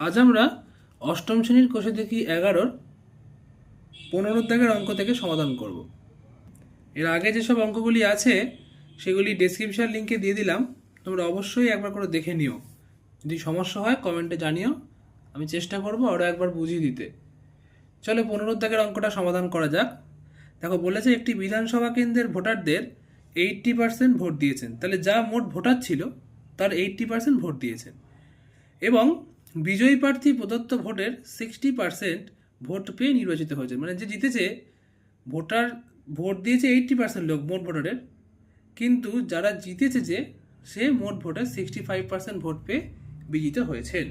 আজ আমরা অষ্টম শ্রেণীর কোষে দেখি 11-র 15 দাগের অঙ্ক থেকে সমাধান করব। এর আগে যেসব অঙ্কগুলি আছে সেগুলি ডেসক্রিপশন লিঙ্কে দিয়ে দিলাম, তোমরা অবশ্যই একবার করে দেখে নিও। যদি সমস্যা হয় কমেন্টে জানিও, আমি চেষ্টা করব আরও একবার বুঝিয়ে দিতে। চলো 15 দাগের অঙ্কটা সমাধান করা যাক। দেখো বলেছে একটি বিধানসভা কেন্দ্রের ভোটারদের 80% ভোট দিয়েছেন, তাহলে যা মোট ভোটার ছিল তার 80% ভোট দিয়েছেন, এবং বিজয়ী প্রার্থী প্রদত্ত ভোটের 60% ভোট পেয়ে নির্বাচিত হয়েছে। মানে যে জিতেছে, ভোটার ভোট দিয়েছে 80% লোক মোট ভোটারের, কিন্তু যারা জিতেছে যে সে মোট ভোটের 65% ভোট পেয়ে বিজিত হয়েছেন।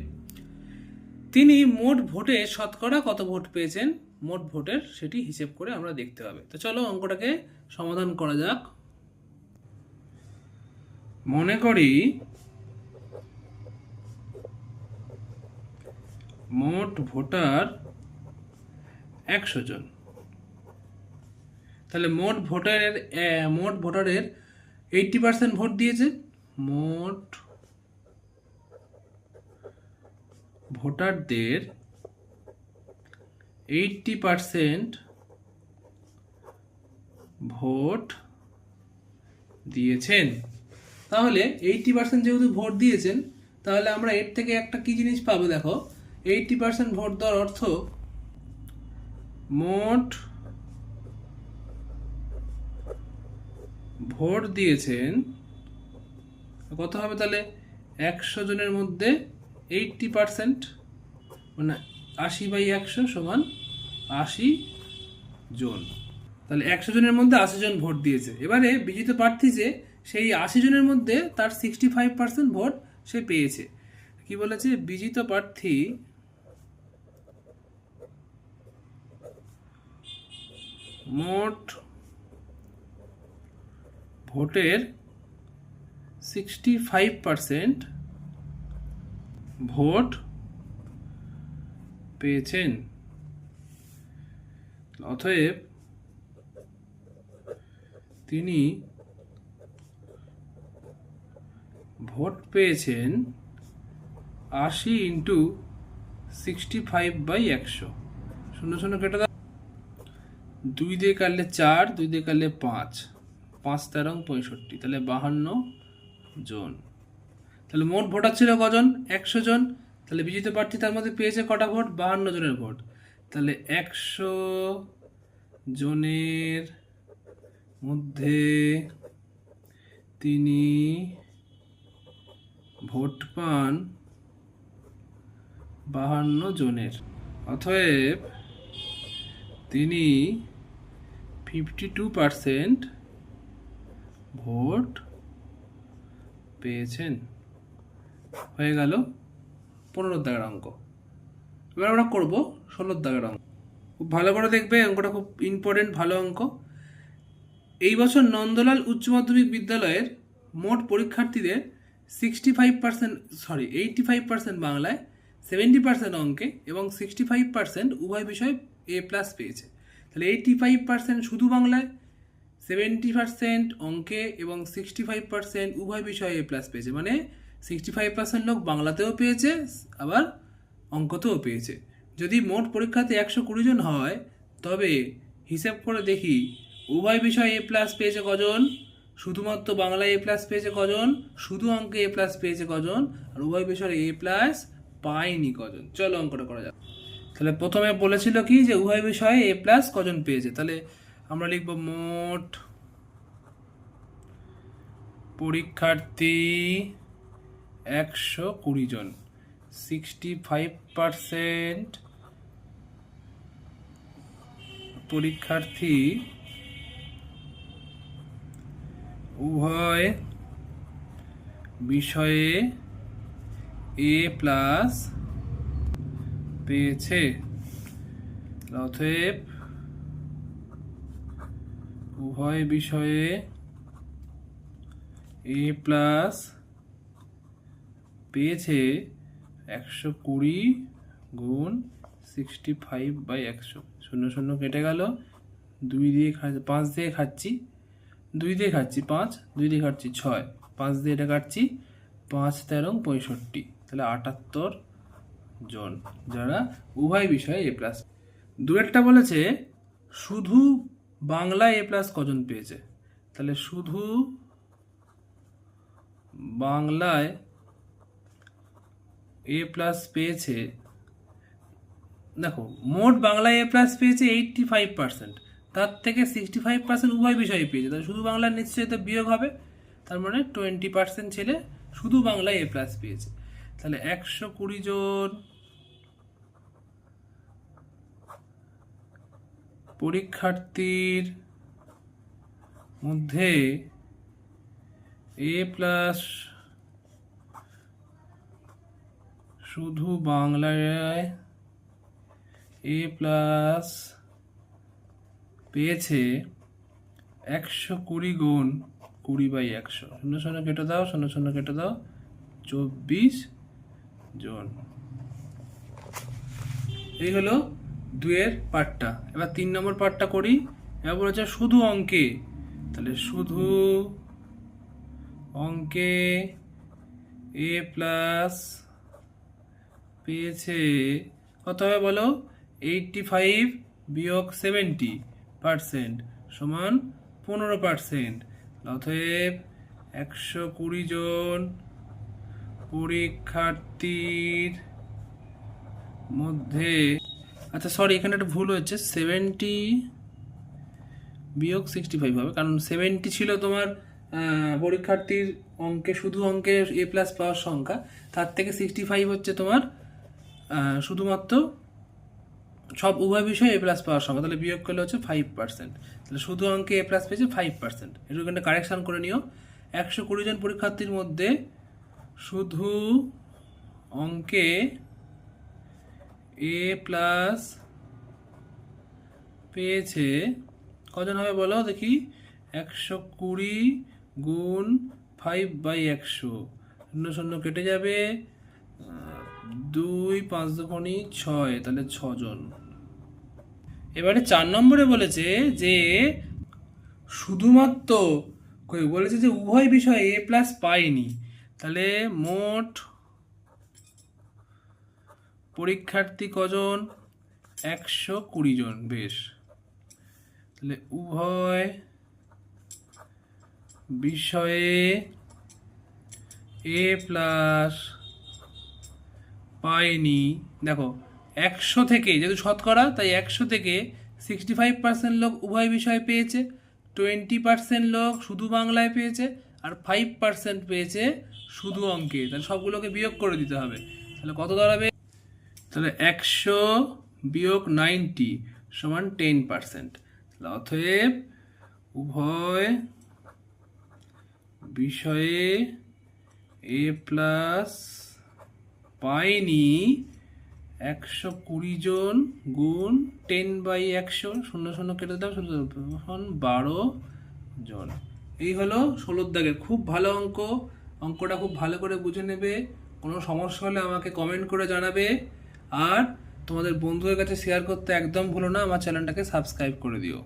তিনি মোট ভোটে শতকরা কত ভোট পেয়েছেন, মোট ভোটের সেটি হিসেব করে আমরা দেখতে হবে। তো চলো অঙ্কটাকে সমাধান করা যাক। মনে করি মোট ভোটার 100 জন, তাহলে মোট ভোটারের 80% ভোট দিয়েছে। মোট ভোটারদের 80% ভোট দিয়েছেন। তাহলে 80% যেহেতু ভোট দিয়েছেন, তাহলে আমরা এর থেকে একটা কি জিনিস পাবো, দেখো 80% ভোট দেওয়ার অর্থ মোট ভোট দিয়েছেন কত হবে, তাহলে 100 জনের মধ্যে 80%, মানে 80/100 সমান 80 জন। তাহলে 100 জনের মধ্যে 80 জন ভোট দিয়েছে। এবারে বিজিত প্রার্থী যে সেই 80 জনের মধ্যে তার 65% ভোট সে পেয়েছে। কি বলেছে, বিজিত প্রার্থী মোট ভোটের 65% ভোট পেয়েছেন। অতএব তিনি ভোট পেয়েছেন 80 × 65/100। 0 কেটে দাও, 2 দিয়ে কাটলে 4, 2 দিয়ে কাটলে 5, 5 13 65, তাহলে 52 জন। তাহলে মোট ভোটার ছিল কজন, 100 জন। তাহলে বিজিত প্রার্থী তার মধ্যে পেয়েছে কটা ভোট, 52 জনের ভোট। তাহলে 100 জনের মধ্যে তিনি ভোট পান 52 জনের। অতএব তিনি 52% ভোট পেয়েছেন। হয়ে গেল 15 দাগের অঙ্ক। এবার আমরা করবো 16 দাগের অঙ্ক। খুব ভালো করে দেখবে, অঙ্কটা খুব ইম্পর্টেন্ট, ভালো অঙ্ক। এই বছর নন্দলাল উচ্চ মাধ্যমিক বিদ্যালয়ের মোট পরীক্ষার্থীদের 85% বাংলায়, 70% অঙ্কে এবং 65% উভয় বিষয়ে A+ পেয়েছে। তাহলে 85% শুধু বাংলায়, 70% অঙ্কে এবং 65% উভয় বিষয়ে A+ পেয়েছে। মানে 65% লোক বাংলাতেও পেয়েছে, আবার অঙ্কতেও পেয়েছে। যদি মোট পরীক্ষাতে 120 জন হয়, তবে হিসাব করে দেখি উভয় বিষয়ে A+ পেয়েছে কজন, শুধুমাত্র বাংলায় A+ পেয়েছে কজন, শুধু অঙ্কে A+ পেয়েছে কজন, আর উভয় বিষয়ে A+ পায়নি কজন। চলো অঙ্কটা করা যাক। তাহলে প্রথমে বলেছিল কি যে উভয় বিষয়ে A+ কজন পেয়েছে, তাহলে আমরা লিখব মোট পরীক্ষার্থী 120 জন, 65% পরীক্ষার্থী উভয় বিষয়ে A+ পেয়েছে। অতএব উভয় বিষয়ে A+ পেয়েছে 120 × 65/100। 0 কেটে গেল, 2 দিয়ে 5 দিয়ে খাচ্ছি, 2 দিয়ে খাচ্ছি 5, 2 দিয়ে খাচ্ছি 6, 5 দিয়ে এটা কাটছি, 5 13 65, তাহলে 78 জন যারা উভয় বিষয়ে এ প্লাস। দুয়েরটা বলেছে শুধু বাংলায় এ প্লাস কজন পেয়েছে, তাহলে শুধু বাংলায় এ প্লাস পেয়েছে, দেখো মোট বাংলায় এ প্লাস পেয়েছে 85%, তার থেকে 65% উভয় বিষয়ে পেয়েছে, তাহলে শুধু বাংলার নিশ্চয়ই তো বিয়োগ হবে, তার মানে 20% ছেলে শুধু বাংলায় এ প্লাস পেয়েছে। তাহলে 120 জন পরীক্ষার্থীর মধ্যে এ প্লাস শুধু বাংলায় এ প্লাস পেয়েছে 120 গুণ 20/100, 0 কেটে দাও, 0 কেটে দাও, 24 জন। এই হলো দুয়ের পার্টটা। এবার 3 নম্বর পার্টটা করি। এবার বলেছে শুধু অঙ্কে, তাহলে শুধু অঙ্কে এ প্লাস পেয়েছে কত হবে বলো, 85 বিয়োগ 70% সমান 15%। অতএব 120 জন পরীক্ষার্থীর মধ্যে, আচ্ছা সরি এখানে একটা ভুল হচ্ছে, 70 বিয়োগ 65 হবে, কারণ 70 ছিল তোমার পরীক্ষার্থীর অঙ্কে, শুধু অঙ্কে এ প্লাস পাওয়ার সংখ্যা, তার থেকে 65 হচ্ছে তোমার শুধুমাত্র সব উভয় বিষয়ে এ প্লাস পাওয়ার সংখ্যা, তাহলে বিয়োগ করলে হচ্ছে 5%। তাহলে শুধু অঙ্কে এ প্লাস পেয়েছে 5%, একটু এখানে কারেকশান করে নিও। 120 জন পরীক্ষার্থীর মধ্যে শুধু অঙ্কে এ প্লাস পেয়েছে কজন হবে বলো দেখি, 120 গুণ 5/100, 0 কেটে যাবে, 2 5 দুগুণে 6, তাহলে 6 জন। এবারে 4 নম্বরে বলেছে যে শুধুমাত্র বলেছে যে উভয় বিষয়ে এ প্লাস পায়নি, তাহলে মোট পরীক্ষার্থী কজন, 120 জন। বেশ, তাহলে উভয় বিষয়ে এ প্লাস পায়নি, দেখো 100 থেকে, যেহেতু শতকরা তাই 100 থেকে 65% লোক উভয় বিষয়ে পেয়েছে, 20% লোক শুধু বাংলায় পেয়েছে, আর 5% পেয়েছে শুধু অঙ্কে। তাহলে সবগুলোকে বিয়োগ করে দিতে হবে, তাহলে কত দাঁড়াবে, তাহলে 100 বিয়োগ 90 সমান 10%। তাহলে অতএব উভয় বিষয়ে এ প্লাস পায়নি 120 জন গুণ 10/100, 0 কেটে দাও, 12 জন। এই হলো 16 দাগের খুব ভালো অঙ্ক। অঙ্কটা খুব ভালো করে বুঝে নেবে, কোনো সমস্যা হলে আমাকে কমেন্ট করে জানাবে, আর তোমাদের বন্ধুদের কাছে শেয়ার করতে একদম ভুলো না, আমার চ্যানেলটাকে সাবস্ক্রাইব করে দিও।